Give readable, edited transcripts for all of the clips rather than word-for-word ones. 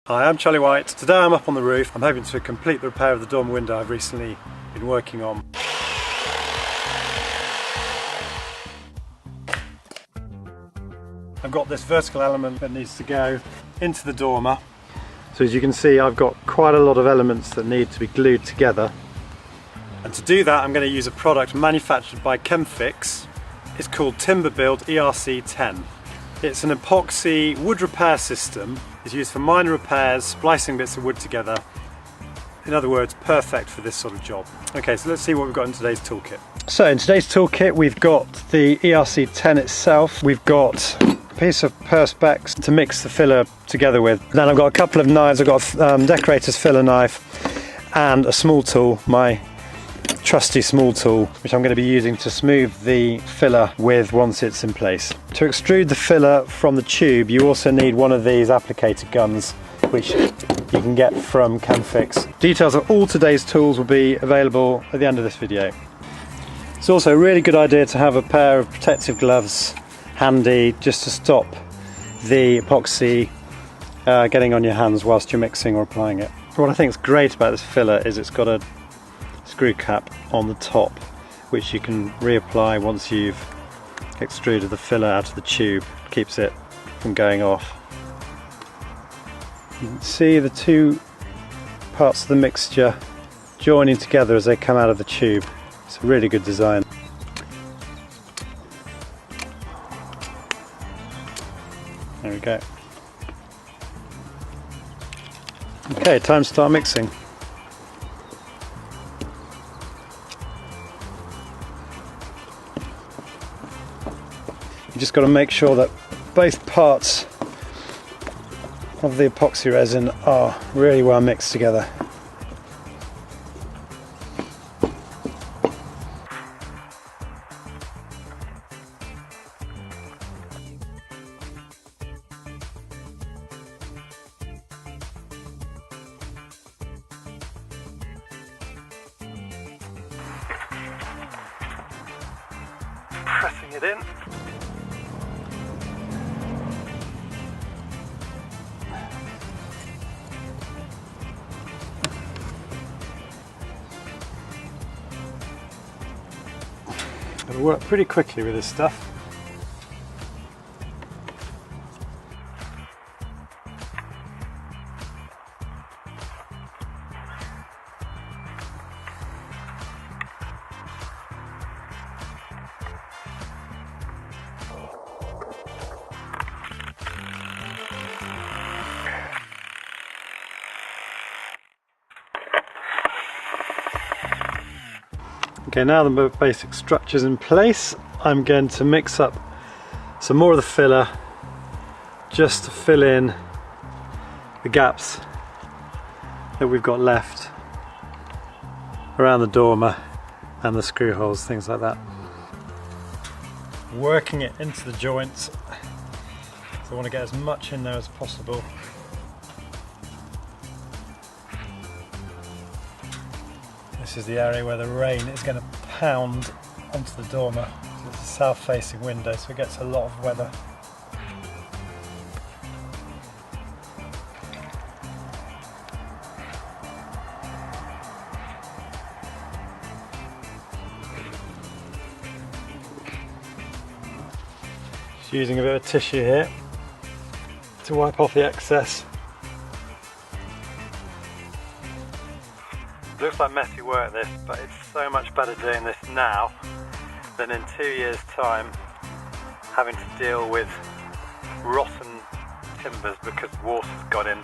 Hi, I'm Charlie White. Today I'm up on the roof. I'm hoping to complete the repair of the dormer window I've recently been working on. I've got this vertical element that needs to go into the dormer. So as you can see, I've got quite a lot of elements that need to be glued together. And to do that, I'm going to use a product manufactured by Chemfix. It's called Timbabuild ERC10. It's an epoxy wood repair system. It's used for minor repairs, splicing bits of wood together. In other words, perfect for this sort of job. Okay, so let's see what we've got in today's toolkit. So in today's toolkit, we've got the ERC10 itself. We've got a piece of perspex to mix the filler together with. Then I've got a couple of knives. I've got a decorator's filler knife and a small tool, my trusty small tool, which I'm going to be using to smooth the filler with once it's in place. To extrude the filler from the tube, you also need one of these applicator guns, which you can get from Chemfix. Details of all today's tools will be available at the end of this video. It's also a really good idea to have a pair of protective gloves handy, just to stop the epoxy getting on your hands whilst you're mixing or applying it. What I think is great about this filler is it's got a screw cap on the top, which you can reapply once you've extruded the filler out of the tube. It keeps it from going off. You can see the two parts of the mixture joining together as they come out of the tube. It's a really good design. There we go. Okay, time to start mixing. You just got to make sure that both parts of the epoxy resin are really well mixed together. Pressing it in. It'll work pretty quickly with this stuff. Okay, now the basic structure's in place, I'm going to mix up some more of the filler just to fill in the gaps that we've got left around the dormer and the screw holes, things like that. Working it into the joints, so I want to get as much in there as possible. This is the area where the rain is going to pound onto the dormer. So it's a south-facing window, so it gets a lot of weather. Just using a bit of tissue here to wipe off the excess. Looks like messy work this, but it's so much better doing this now than in 2 years' time having to deal with rotten timbers because water's got in.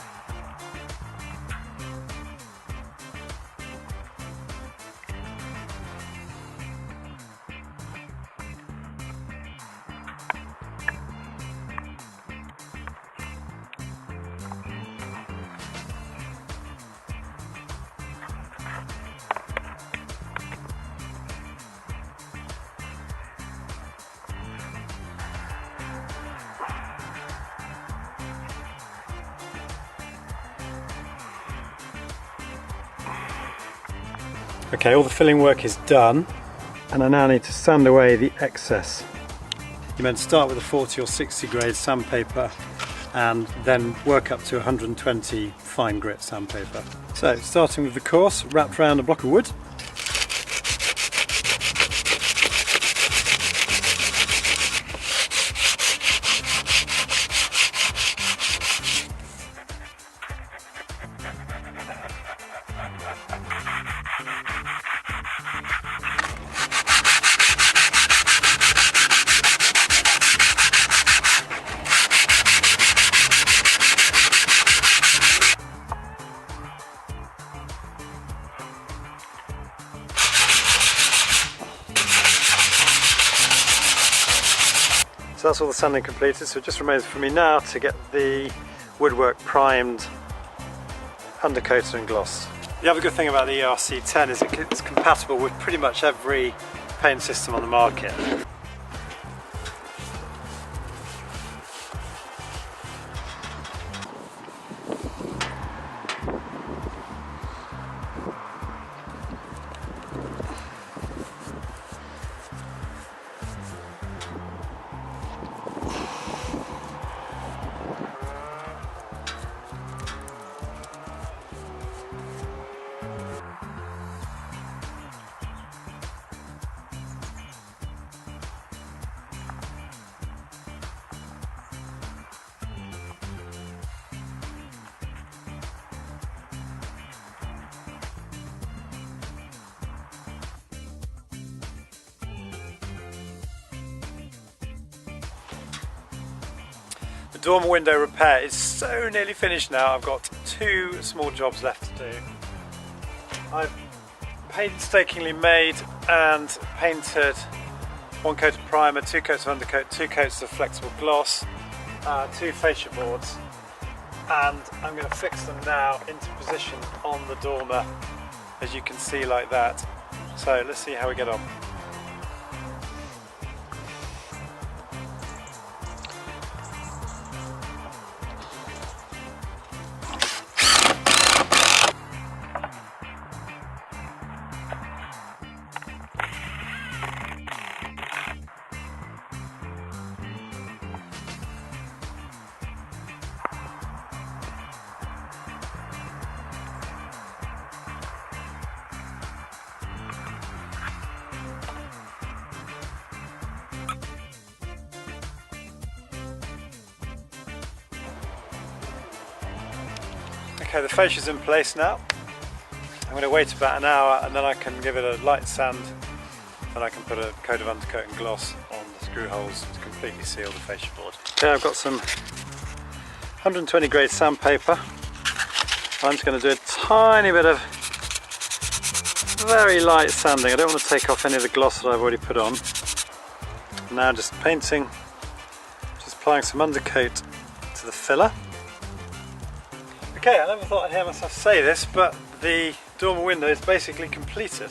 Okay, all the filling work is done, and I now need to sand away the excess. You're meant to start with a 40 or 60 grade sandpaper and then work up to 120 fine grit sandpaper. So starting with the course, wrapped around a block of wood. So that's all the sanding completed, so it just remains for me now to get the woodwork primed, undercoated and glossed. The other good thing about the ERC10 is it's compatible with pretty much every paint system on the market. The dormer window repair is so nearly finished now. I've got 2 small jobs left to do. I've painstakingly made and painted 1 coat of primer, 2 coats of undercoat, 2 coats of flexible gloss, 2 fascia boards, and I'm going to fix them now into position on the dormer, as you can see, like that. So let's see how we get on. Okay, the fascia's in place now. I'm going to wait about an hour and then I can give it a light sand and I can put a coat of undercoat and gloss on the screw holes to completely seal the fascia board. Okay, I've got some 120 grade sandpaper. I'm just going to do a tiny bit of very light sanding. I don't want to take off any of the gloss that I've already put on. Now just painting, just applying some undercoat to the filler. Okay, I never thought I'd hear myself say this, but the dormer window is basically completed.